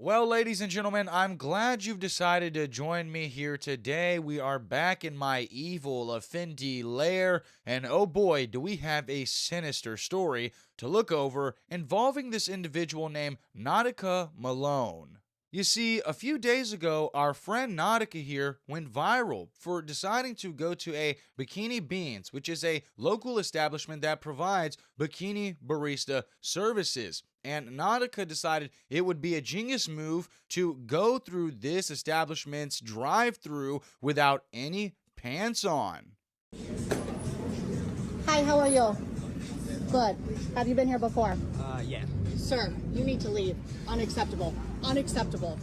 Well, ladies and gentlemen, I'm glad you've decided to join me here today. We are back in my evil Effendi lair, and oh boy, do we have a sinister story to look over involving this individual named Nautica Malone. You see, a few days ago, our friend Nautica here went viral for deciding to go to a Bikini Beans, which is a local establishment that provides bikini barista services. And Nautica decided it would be a genius move to go through this establishment's drive through without any pants on. Hi, how are you? Good. Have you been here before? Yeah. Sir, you need to leave. Unacceptable. Unacceptable.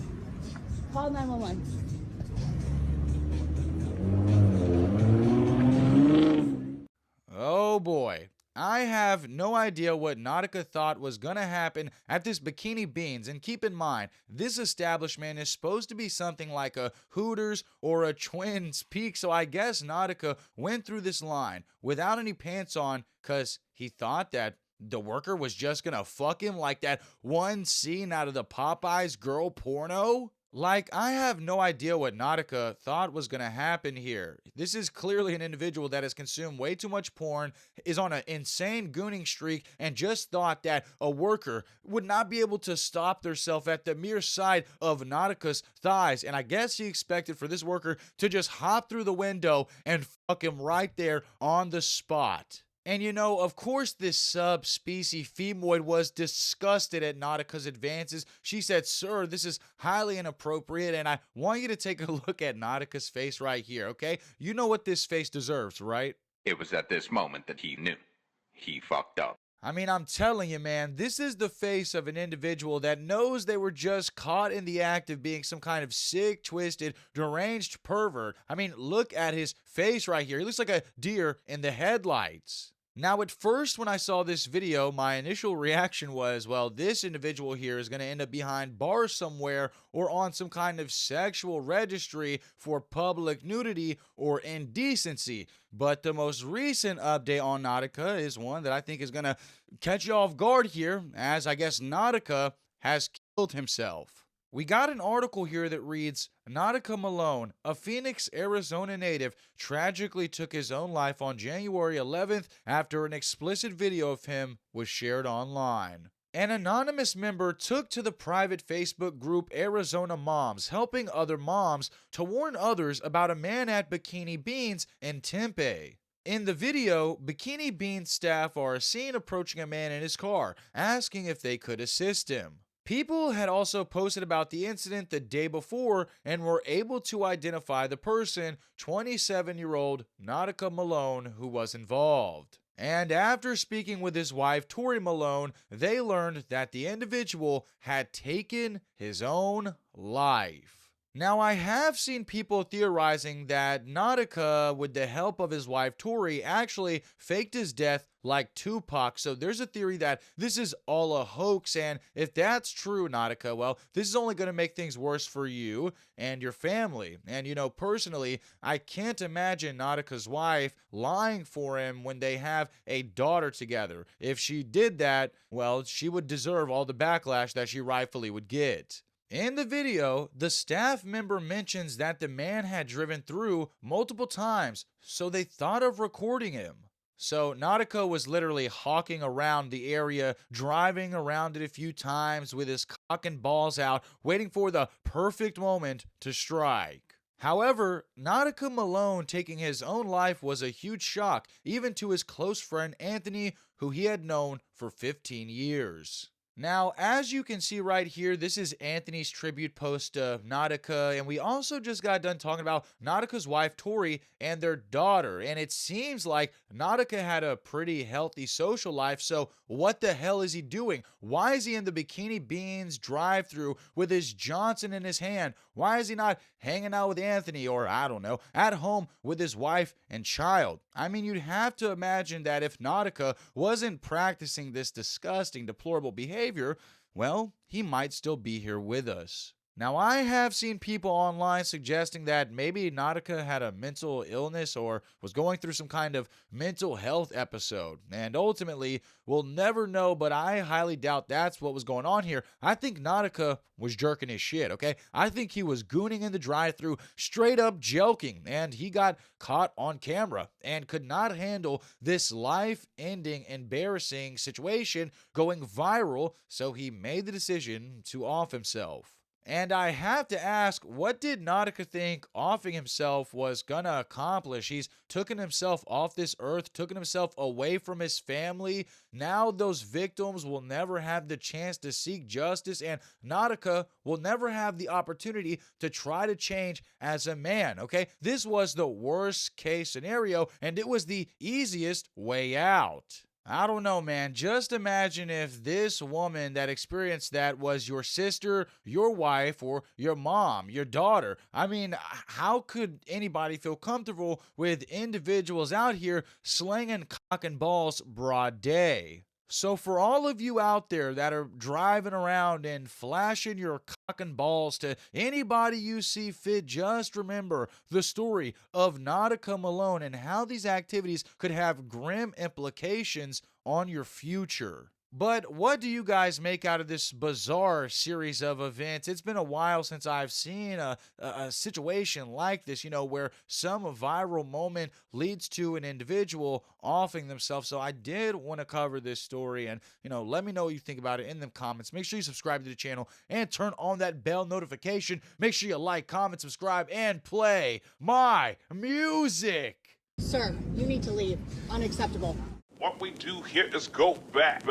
Call 911. Oh boy. I have no idea what Nautica thought was gonna happen at this Bikini Beans, and keep in mind, this establishment is supposed to be something like a Hooters or a Twins Peak, so I guess Nautica went through this line without any pants on because he thought that the worker was just gonna fuck him like that one scene out of the Popeyes girl porno. Like, I have no idea what Nautica thought was going to happen here. This is clearly an individual that has consumed way too much porn, is on an insane gooning streak, and just thought that a worker would not be able to stop themselves at the mere sight of Nautica's thighs. And I guess he expected for this worker to just hop through the window and fuck him right there on the spot. And you know, of course, this subspecies femoid was disgusted at Nautica's advances. She said, "Sir, this is highly inappropriate, and I want you to take a look at Nautica's face right here, okay? You know what this face deserves, right?" It was at this moment that he knew. He fucked up. I mean, I'm telling you, man, this is the face of an individual that knows they were just caught in the act of being some kind of sick, twisted, deranged pervert. I mean, look at his face right here. He looks like a deer in the headlights. Now, at first, when I saw this video, my initial reaction was, well, this individual here is going to end up behind bars somewhere or on some kind of sexual registry for public nudity or indecency. But the most recent update on Nautica is one that I think is going to catch you off guard here, as I guess Nautica has killed himself. We got an article here that reads, Nautica Malone, a Phoenix, Arizona native, tragically took his own life on January 11th after an explicit video of him was shared online. An anonymous member took to the private Facebook group Arizona Moms, helping other moms to warn others about a man at Bikini Beans in Tempe. In the video, Bikini Beans staff are seen approaching a man in his car, asking if they could assist him. People had also posted about the incident the day before and were able to identify the person, 27-year-old Nautica Malone, who was involved. And after speaking with his wife, Tori Malone, they learned that the individual had taken his own life. Now, I have seen people theorizing that Nautica, with the help of his wife Tori, actually faked his death like Tupac. So there's a theory that this is all a hoax, and if that's true, Nautica, well, this is only going to make things worse for you and your family. And you know, personally, I can't imagine Nautica's wife lying for him when they have a daughter together. If she did that, well, she would deserve all the backlash that she rightfully would get. In the video, the staff member mentions that the man had driven through multiple times, so they thought of recording him. So Nautica was literally hawking around the area, driving around it a few times with his cock and balls out, waiting for the perfect moment to strike. However, Nautica Malone taking his own life was a huge shock, even to his close friend Anthony, who he had known for 15 years. Now, as you can see right here, this is Anthony's tribute post to Nautica, and we also just got done talking about Nautica's wife, Tori, and their daughter, and it seems like Nautica had a pretty healthy social life, so what the hell is he doing? Why is he in the Bikini Beans drive-thru with his Johnson in his hand? Why is he not hanging out with Anthony or, I don't know, at home with his wife and child? I mean, you'd have to imagine that if Nautica wasn't practicing this disgusting, deplorable behavior, well, he might still be here with us. Now, I have seen people online suggesting that maybe Nautica had a mental illness or was going through some kind of mental health episode. And ultimately, we'll never know, but I highly doubt that's what was going on here. I think Nautica was jerking his shit, okay? I think he was gooning in the drive-thru, straight up joking, and he got caught on camera and could not handle this life-ending, embarrassing situation going viral, so he made the decision to off himself. And I have to ask, what did Nautica think offing himself was gonna accomplish? He's taken himself off this earth, taken himself away from his family. Now those victims will never have the chance to seek justice, and Nautica will never have the opportunity to try to change as a man, okay? This was the worst case scenario, and it was the easiest way out. I don't know, man. Just imagine if this woman that experienced that was your sister, your wife, or your mom, your daughter. I mean, how could anybody feel comfortable with individuals out here slinging cock and balls broad day? So for all of you out there that are driving around and flashing your cock and balls to anybody you see fit, just remember the story of Nautica Malone and how these activities could have grim implications on your future. But what do you guys make out of this bizarre series of events? It's been a while since I've seen a situation like this, where some viral moment leads to an individual offing themselves. So I did want to cover this story, and, let me know what you think about it in the comments. Make sure you subscribe to the channel and turn on that bell notification. Make sure you like, comment, subscribe, and play my music. Sir, you need to leave. Unacceptable. What we do here is go back.